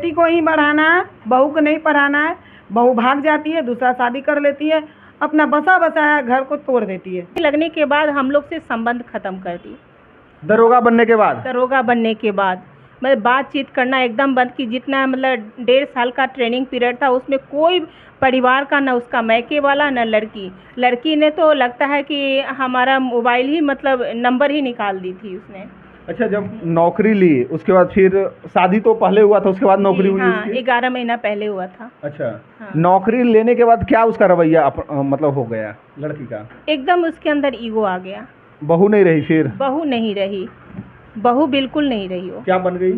बेटी को ही बढ़ाना है, बहू को नहीं पढ़ाना है। बहू भाग जाती है, दूसरा शादी कर लेती है, अपना बसा बसाया घर को तोड़ देती है। लगने के बाद हम लोग से संबंध खत्म कर दी। दरोगा बनने के बाद? दरोगा बनने के बाद मतलब बातचीत करना एकदम बंद की। जितना मतलब 1.5 साल का ट्रेनिंग पीरियड था उसमें कोई परिवार का, ना उसका मैके वाला, ना लड़की ने तो लगता है कि हमारा मोबाइल ही मतलब नंबर ही निकाल दी थी उसने। अच्छा, जब नौकरी ली उसके बाद फिर शादी तो पहले हुआ था, उसके बाद नौकरी हुई हाँ, उसकी? 11 महीना पहले हुआ था। अच्छा। हाँ। नौकरी लेने के बाद क्या उसका रवैया मतलब हो गया लड़की का? एकदम उसके अंदर ईगो आ गया। बहू नहीं रही फिर? बहू नहीं रही, बहू बिल्कुल नहीं रही। वो क्या बन गई?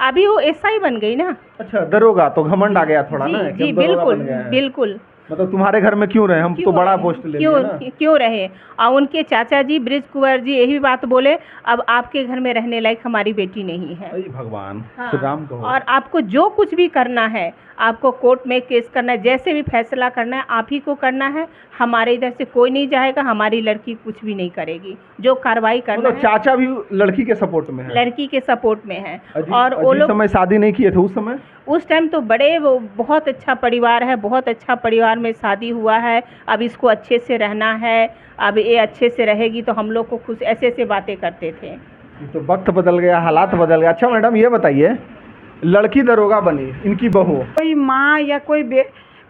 अभी वो एसआई बन गई ना। अच्छा, दरोगा। तो घमंड आ गया थोड़ा ना कि जी हम दरोगा बिल्कुल बन गए हैं। बिल्कुल। मतलब तुम्हारे घर में क्यों रहे, हम तो बड़ा पोस्ट ले लिए ना। क्यों रहे? और उनके चाचा जी बृज कुंवर जी यही बात बोले, अब आपके घर में रहने लायक हमारी बेटी नहीं है। अरे भगवान। हाँ। श्री राम कहो। और आपको जो कुछ भी करना है, आपको कोर्ट में केस करना है, जैसे भी फैसला करना है आप ही को करना है। हमारे इधर से कोई नहीं जाएगा, हमारी लड़की कुछ भी नहीं करेगी। जो कार्रवाई करना मतलब है। चाचा भी लड़की के सपोर्ट में है? लड़की के सपोर्ट में है। और वो लोग समय शादी नहीं किए थे उस समय? उस टाइम तो बड़े वो बहुत अच्छा परिवार है, बहुत अच्छा परिवार में शादी हुआ है। अब इसको अच्छे से रहना है, अब ये अच्छे से रहेगी तो हम लोग को खुश, ऐसे ऐसे बातें करते थे। तो वक्त बदल गया, हालात बदल गया। अच्छा मैडम ये बताइए, लड़की दरोगा बनी, इनकी बहू? कोई माँ या कोई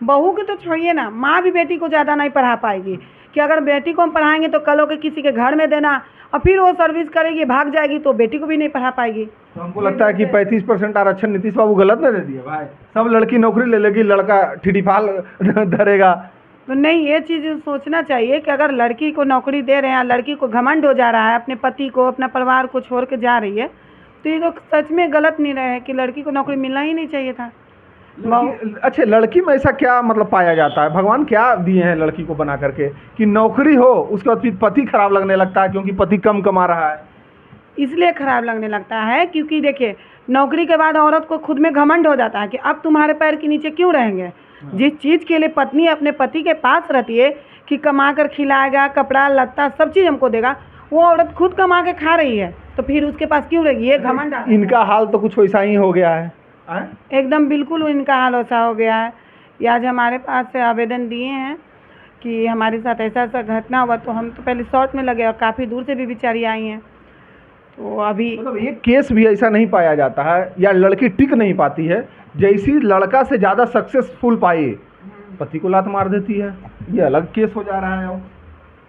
बहू की तो छोड़िए ना, माँ भी बेटी को ज़्यादा नहीं पढ़ा पाएगी कि अगर बेटी को हम पढ़ाएंगे तो कल होकर किसी के घर में देना और फिर वो सर्विस करेगी, भाग जाएगी तो बेटी को भी नहीं पढ़ा पाएगी। तो हमको लगता है कि 35% आरक्षण नीतीश बाबू गलत नहीं दे दिए भाई। सब लड़की नौकरी ले लेगी, लड़का ठिठीफाल धरेगा। तो नहीं, ये चीज़ सोचना चाहिए कि अगर लड़की को नौकरी दे रहे हैं, लड़की को घमंड हो जा रहा है, अपने पति को, अपना परिवार को छोड़ के जा रही है, तो ये तो सच में गलत नहीं रहे कि लड़की को नौकरी मिलना ही नहीं चाहिए था। अच्छा, लड़की में ऐसा क्या मतलब पाया जाता है, भगवान क्या दिए हैं लड़की को बना करके कि नौकरी हो उसके बाद फिर पति खराब लगने लगता है क्योंकि पति कम कमा रहा है? इसलिए खराब लगने लगता है क्योंकि देखिए, नौकरी के बाद औरत को खुद में घमंड हो जाता है कि अब तुम्हारे पैर के नीचे क्यों रहेंगे। जिस चीज़ के लिए पत्नी अपने पति के पास रहती है कि कमा कर खिलाएगा, कपड़ा लत्ता सब चीज़ हमको देगा, वो औरत खुद कमा के खा रही है तो फिर उसके पास क्यों रहेगी? ये घमंड। इनका हाल तो कुछ वैसा ही हो गया है। एकदम बिल्कुल इनका हाल ऐसा हो गया है। ये आज हमारे पास से आवेदन दिए हैं कि हमारे साथ ऐसा ऐसा घटना हुआ, तो हम तो पहले शॉर्ट में लगे और काफ़ी दूर से भी बेचारी आई हैं। तो अभी मतलब ये केस भी ऐसा नहीं पाया जाता है या लड़की टिक नहीं पाती है, जैसी लड़का से ज़्यादा सक्सेसफुल पाई पति को लात मार देती है, ये अलग केस हो जा रहा है।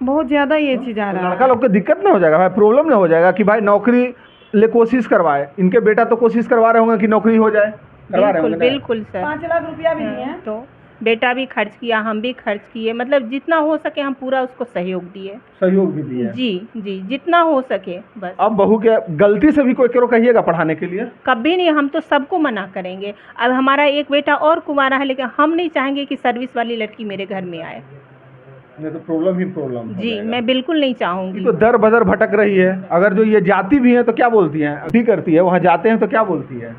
बहुत ज़्यादा ये चीज़ आ रहा है। लड़का लोग को दिक्कत नहीं हो जाएगा भाई, प्रॉब्लम नहीं हो जाएगा कि भाई नौकरी ले कोशिश करवाए? इनके बेटा तो कोशिश करवा रहे होंगे कि नौकरी हो जाए, करवा रहे होंगे। बिल्कुल सर। 5 लाख रुपया भी दिए हैं। तो बेटा भी खर्च किया, हम भी खर्च किए, मतलब जितना हो सके हम पूरा उसको सहयोग दिए। सहयोग भी दिए? जी, जितना हो सके बस। अब बहू के गलती से भी कोई करो कहिएगा पढ़ाने के लिए? कभी नहीं, हम तो सबको मना करेंगे। अब हमारा एक बेटा और कुंवारा है, लेकिन हम नहीं चाहेंगे कि सर्विस वाली लड़की मेरे घर में आए। नहीं तो प्रॉब्लम ही प्रॉब्लम। जी, मैं बिल्कुल नहीं चाहूँगी। तो दर बदर भटक रही है। अगर जो ये जाती भी है तो क्या बोलती हैं, ठीक करती है, वहाँ जाते हैं तो क्या बोलती है?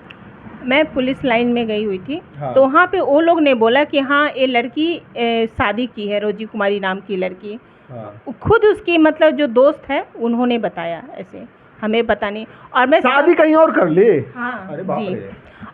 मैं पुलिस लाइन में गई हुई थी। हाँ। तो वहाँ पे वो लोग ने बोला कि हाँ ये लड़की शादी की है, रोजी कुमारी नाम की लड़की। हाँ। खुद उसकी मतलब जो दोस्त है उन्होंने बताया, ऐसे हमें पता नहीं। और मैं शादी कहीं और कर ली? हाँ अरे बाप जी। रे।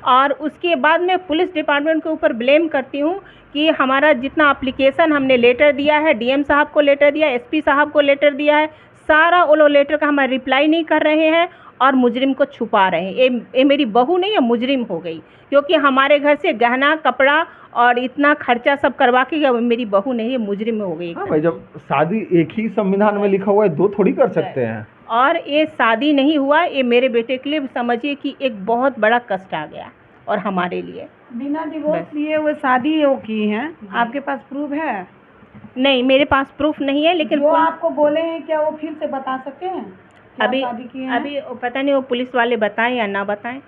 और उसके बाद मैं पुलिस डिपार्टमेंट के ऊपर ब्लेम करती हूँ कि हमारा जितना एप्लीकेशन हमने लेटर दिया है, डीएम साहब को लेटर दिया, एसपी साहब को लेटर दिया है, सारा वो लोग लेटर का हमारा रिप्लाई नहीं कर रहे हैं और मुजरिम को छुपा रहे हैं। ये मेरी बहू नहीं है, मुजरिम हो गई, क्योंकि हमारे घर से गहना कपड़ा और इतना खर्चा सब करवा के मेरी बहू नहीं है, मुजरिम हो गई। हाँ भाई, जब शादी एक ही संविधान में लिखा हुआ है, दो थोड़ी कर सकते हैं। और ये शादी नहीं हुआ, ये मेरे बेटे के लिए समझिए कि एक बहुत बड़ा कष्ट आ गया और हमारे लिए। बिना डिवोर्स लिए वो शादी वो की हैं, आपके पास प्रूफ है? नहीं, मेरे पास प्रूफ नहीं है, लेकिन वो आपको बोले हैं क्या, वो फिर से बता सकते हैं? अभी शादी की है? अभी पता नहीं वो पुलिस वाले बताएं या ना बताएं,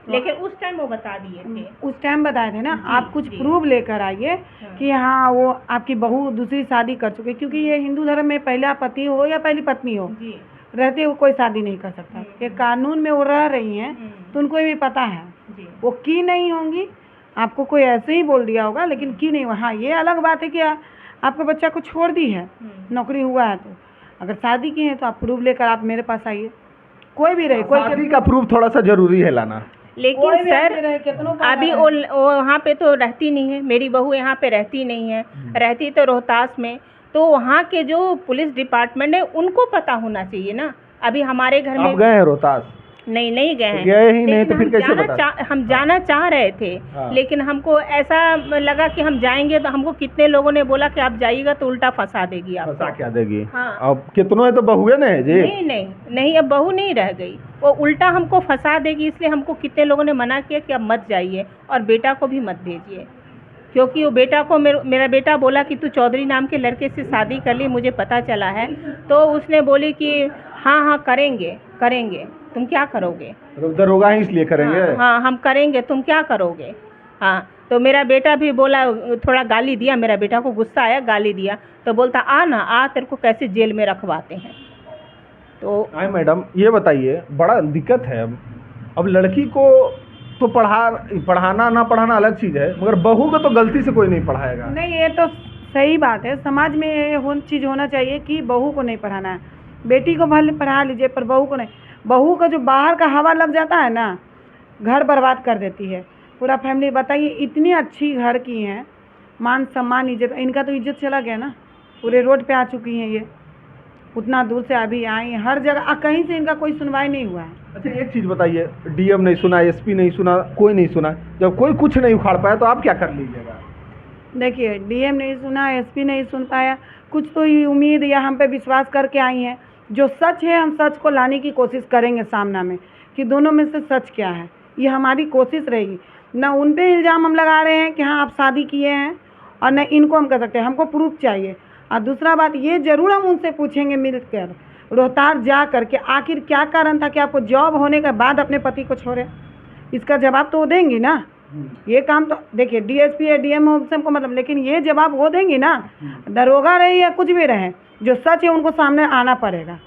लेकिन उस टाइम वो बता दिए थे। उस टाइम बताए थे ना। आप कुछ प्रूफ लेकर आइए कि हाँ वो आपकी बहू दूसरी शादी कर चुकी है, क्योंकि ये हिंदू धर्म में पहला पति हो या पहली पत्नी हो, रहते वो कोई शादी नहीं कर सकता। ये कानून में वो रह रही हैं तो उनको भी पता है। वो की नहीं होंगी, आपको कोई ऐसे ही बोल दिया होगा, लेकिन की नहीं हुआ। हाँ, ये अलग बात है कि आपके बच्चा को छोड़ दी है, नौकरी हुआ है, तो अगर शादी की है तो आप प्रूफ लेकर आप मेरे पास आइए। कोई भी रहे, कोई शादी का प्रूफ थोड़ा सा जरूरी है लाना। लेकिन कोई भी आके सर रहे, कितनों का अभी रहे। वो वहाँ पे तो रहती नहीं है, मेरी बहू यहाँ पे रहती नहीं है, रहती तो रोहतास में। तो वहाँ के जो पुलिस डिपार्टमेंट है उनको पता होना चाहिए ना। अभी हमारे घर में आप गए हैं रोहतास? नहीं गए हैं। गए ही नहीं लेकिन तो फिर हम कैसे जाना बता? हम जाना चाह रहे थे। हाँ। लेकिन हमको ऐसा लगा कि हम जाएंगे तो हमको कितने लोगों ने बोला कि आप जाइएगा तो उल्टा फंसा देगी आपको। फंसा क्या देगी? हाँ। अब कितनों है तो बहुए ने जी। नहीं अब बहू नहीं रह गई, वो उल्टा हमको फंसा देगी, इसलिए हमको कितने लोगों ने मना किया कि अब मत जाइए और बेटा को भी मत भेजिए। क्योंकि वो बेटा को मेरा बेटा बोला कि तू चौधरी नाम के लड़के से शादी कर ली, मुझे पता चला है। तो उसने बोली कि हाँ करेंगे, तुम क्या करोगे? दरोगा ही इसलिए करेंगे? हाँ हम करेंगे, तुम क्या करोगे? हाँ, तो मेरा बेटा भी बोला, थोड़ा गाली दिया, मेरा बेटा को गुस्सा आया, गाली दिया। तो बोलता आ तेरे को कैसे जेल में रखवाते हैं। तो आए मैडम, ये बताइए, बड़ा दिक्कत है। अब लड़की को तो पढ़ाना ना पढ़ाना अलग चीज़ है, मगर बहू को तो गलती से कोई नहीं पढ़ाएगा। नहीं, ये तो सही बात है। समाज में ये चीज़ होना चाहिए कि बहू को नहीं पढ़ाना है। बेटी को भले पढ़ा लीजिए पर बहू को नहीं। बहू का जो बाहर का हवा लग जाता है ना, घर बर्बाद कर देती है पूरा फैमिली। बताइए, इतनी अच्छी घर की हैं, मान सम्मान इज्जत, इनका तो इज्जत चला गया ना। पूरे रोड पे आ चुकी हैं ये, उतना दूर से अभी आई हैं, हर जगह कहीं से इनका कोई सुनवाई नहीं हुआ है। अच्छा, एक चीज़ बताइए, डीएम नहीं सुना, एसपी नहीं सुना, कोई नहीं सुना, जब कोई कुछ नहीं उखाड़ पाया तो आप क्या कर लीजिएगा? देखिए, डीएम नहीं सुना, एसपी नहीं सुन पाया, कुछ तो ये उम्मीद या हम पे विश्वास करके आई हैं। जो सच है हम सच को लाने की कोशिश करेंगे सामना में, कि दोनों में से सच क्या है, ये हमारी कोशिश रहेगी। ना उन पे इल्ज़ाम हम लगा रहे हैं कि हाँ आप शादी किए हैं, और न इनको हम कर सकते हैं, हमको प्रूफ चाहिए। और दूसरा बात ये ज़रूर हम उनसे पूछेंगे मिलकर, रोहतास जा करके आखिर क्या कारण था कि आपको जॉब होने के बाद अपने पति को छोड़े। इसका जवाब तो वो देंगी ना। ये काम तो देखिए, डीएसपी है, डीएम हो, हमको मतलब, लेकिन ये जवाब वो देंगी ना। दरोगा रहे या कुछ भी रहे, जो सच है उनको सामने आना पड़ेगा।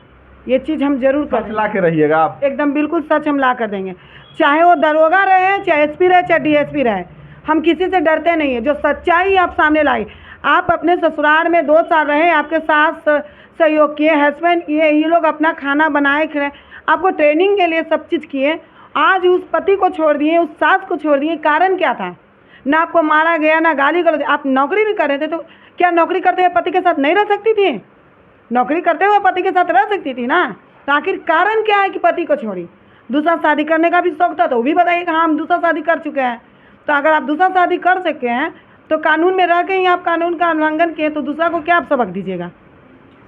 ये चीज़ हम जरूर सच ला के रहिएगा आप। एकदम बिल्कुल सच हम ला कर देंगे, चाहे वो दरोगा रहे, चाहे एसपी रहे, चाहे डीएसपी रहे। हम किसी से डरते नहीं है। जो सच्चाई आप सामने लाई, आप अपने ससुराल में 2 साल रहे, आपके सास सहयोग किए, हस्बैंड किए, ये लोग अपना खाना बनाए खाए, आपको ट्रेनिंग के लिए सब चीज़ किए। आज उस पति को छोड़ दिए, उस सास को छोड़ दिए, कारण क्या था? ना आपको मारा गया, ना गाली गलौज। आप नौकरी भी कर रहे थे, तो क्या नौकरी करते हुए पति के साथ नहीं रह सकती थी? नौकरी करते हुए पति के साथ रह सकती थी ना। तो आखिर कारण क्या है कि पति को छोड़ी? दूसरा शादी करने का भी शौक था, तो वो भी बताइए कि हाँ हम दूसरा शादी कर चुके हैं। तो अगर आप दूसरा शादी कर सके हैं तो कानून में रह के ही आप कानून का उल्लंघन किए, तो दूसरा को क्या आप सबक दीजिएगा?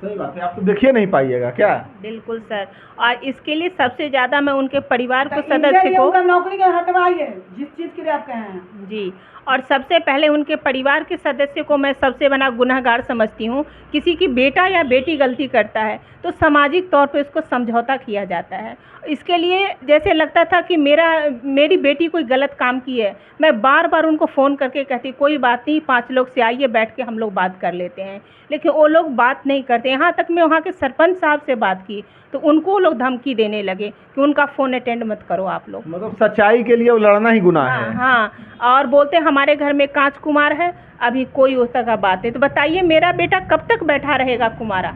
सही बात है, आप तो देखिए नहीं पाइएगा क्या? बिल्कुल सर, और इसके लिए सबसे ज़्यादा मैं उनके परिवार को तो सदस्य इनके को उनका नौकरी का हटवाइए, जिस चीज़ के लिए आप कहे हैं। जी, और सबसे पहले उनके परिवार के सदस्य को मैं सबसे बड़ा गुनहगार समझती हूँ। किसी की बेटा या बेटी गलती करता है तो सामाजिक तौर पे उसको समझौता किया जाता है। इसके लिए जैसे लगता था कि मेरी बेटी कोई गलत काम की है, मैं बार बार उनको फ़ोन करके कहती कोई बात नहीं, 5 लोग से आइए, बैठ के हम लोग बात कर लेते हैं। लेकिन वो लोग बात नहीं करते। यहाँ तक मैं वहाँ के सरपंच साहब से बात की तो उनको वो लोग धमकी देने लगे कि उनका फ़ोन अटेंड मत करो आप लोग। मतलब सच्चाई के लिए वो लड़ना ही गुनाह है। हाँ, और बोलते हमारे घर में कांच कुमार है, अभी कोई उस तरह का बात है। तो बताइए मेरा बेटा कब तक बैठा रहेगा कुमारा?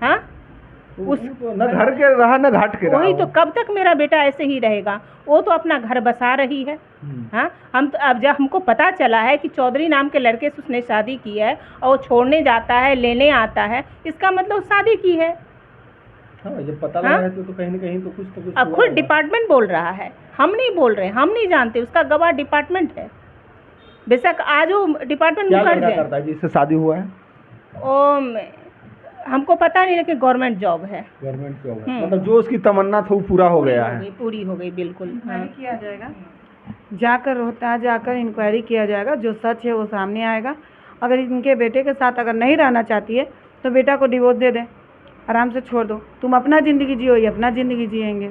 हाँ, उस न घर के रहा न घाट के रहा। वही तो, कब तक मेरा बेटा ऐसे ही रहेगा? वो तो अपना घर बसा रही है। हाँ, हम तो अब जब हमको पता चला है कि चौधरी नाम के लड़के से उसने शादी की है और वो छोड़ने जाता है, लेने आता है, इसका मतलब शादी की है। हाँ, जब पता लगा है तो कहीं न कहीं तो कुछ अब खुद डिपार्टमेंट बोल रहा है, हम नहीं बोल रहे, हम नहीं जानते, उसका गवाह डिपार्टमेंट है। बेशक आज वो डिपार्टमेंट मुकर जाए। करता है जिससे शादी हुआ है? हमको पता नहीं, लेकिन गवर्नमेंट जॉब है। गवर्नमेंट जॉब है, मतलब जो उसकी तमन्ना था वो पूरा हो गया है। पूरी हो गई बिल्कुल। हाँ। किया जाएगा, जाकर रोहतास जाकर इंक्वायरी किया जाएगा, जो सच है वो सामने आएगा। अगर इनके बेटे के साथ अगर नहीं रहना चाहती है तो बेटा को डिवोर्स दे दें, आराम से छोड़ दो, तुम अपना ज़िंदगी जियो, ये अपना ज़िंदगी जिएंगे।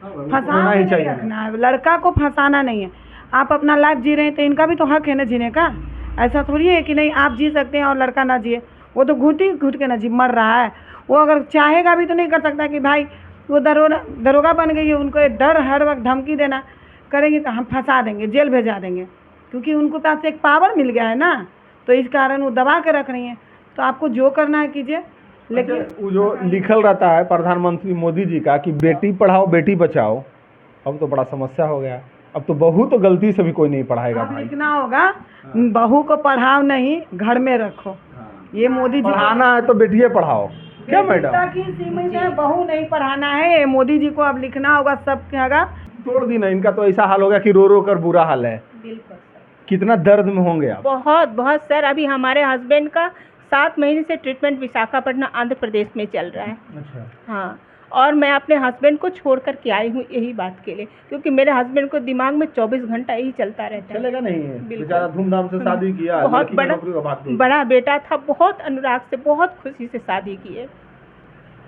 फंसाना ही नहीं रखना है, लड़का को फंसाना नहीं है। आप अपना लाइफ जी रहे हैं तो इनका भी तो हक है ना जीने का। ऐसा थोड़ी है कि नहीं आप जी सकते हैं और लड़का ना जिए। वो तो घुट के ना जी मर रहा है। वो अगर चाहेगा भी तो नहीं कर सकता कि भाई वो दरोगा बन गई है, उनको डर हर वक्त धमकी देना करेंगे तो हम फंसा देंगे, जेल भेजा देंगे, क्योंकि उनको पास एक पावर मिल गया है ना, तो इस कारण वो दबा के रख रही हैं। तो आपको जो करना है कीजिए, लेकिन वो जो लिखल रहता है प्रधानमंत्री मोदी जी का कि बेटी पढ़ाओ बेटी बचाओ, अब तो बड़ा समस्या हो गया। अब तो बहू तो गलती से भी कोई नहीं पढ़ाएगा अब भाई। लिखना होगा, बहू को पढ़ाओ नहीं, घर में रखो। ये मोदी जी पढ़ाना है तो बेटिए पढ़ाओ, क्या मैडम? की सीमित है, बहू नहीं पढ़ाना है। ये मोदी जी को अब लिखना होगा सब जगह। तोड़ दी ना, इनका तो ऐसा हाल हो गया कि रो रो कर बुरा हाल है। बिल्कुल सर, कितना दर्द में होंगे आप। बहुत बहुत सर। अभी हमारे हस्बैंड का 7 महीने से ट्रीटमेंट विशाखापट्टनम आंध्र प्रदेश में चल रहा है। अच्छा, हाँ, और मैं अपने हस्बैंड को छोड़ कर के आई हूँ यही बात के लिए, क्योंकि मेरे हस्बैंड को दिमाग में 24 घंटा यही चलता रहता है। चलेगा नहीं, बिल्कुल। बेचारा धूमधाम से शादी किया, बहुत लड़की की नौकरी का भाग दौड़। बड़ा बेटा था, बहुत अनुराग से, बहुत खुशी से शादी की है।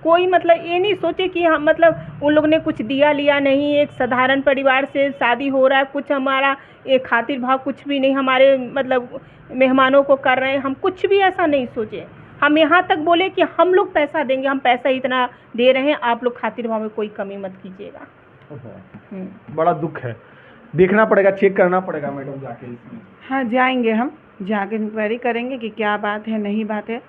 कोई मतलब ये नहीं सोचे कि हम मतलब उन लोग ने कुछ दिया लिया नहीं, एक साधारण परिवार से शादी हो रहा है, कुछ हमारा एक खातिर भाव कुछ भी नहीं, हमारे मतलब मेहमानों को कर रहे हैं, हम कुछ भी ऐसा नहीं सोचे। हम यहाँ तक बोले कि हम लोग पैसा देंगे, हम पैसा इतना दे रहे हैं, आप लोग खातिर भाव में कोई कमी मत कीजिएगा। बड़ा दुख है, देखना पड़ेगा, चेक करना पड़ेगा मैडम जाके इसमें। हाँ, जाएंगे हम, जाके इंक्वायरी करेंगे कि क्या बात है, नहीं बात है,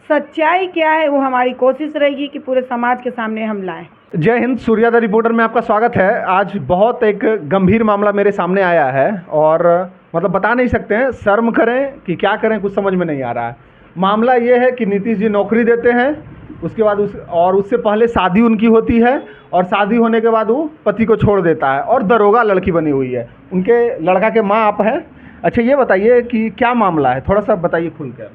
सच्चाई क्या है। वो हमारी कोशिश रहेगी कि पूरे समाज के सामने हम लाएं। जय हिंद, सूर्या द रिपोर्टर में आपका स्वागत है। आज बहुत एक गंभीर मामला मेरे सामने आया है और मतलब बता नहीं सकते हैं, शर्म करें कि क्या करें, कुछ समझ में नहीं आ रहा है। मामला ये है कि नीतीश जी नौकरी देते हैं, उसके बाद उससे पहले शादी उनकी होती है और शादी होने के बाद वो पति को छोड़ देता है और दरोगा लड़की बनी हुई है। उनके लड़का के माँ आप हैं। अच्छा, ये बताइए कि क्या मामला है, थोड़ा सा बताइए खुल कर।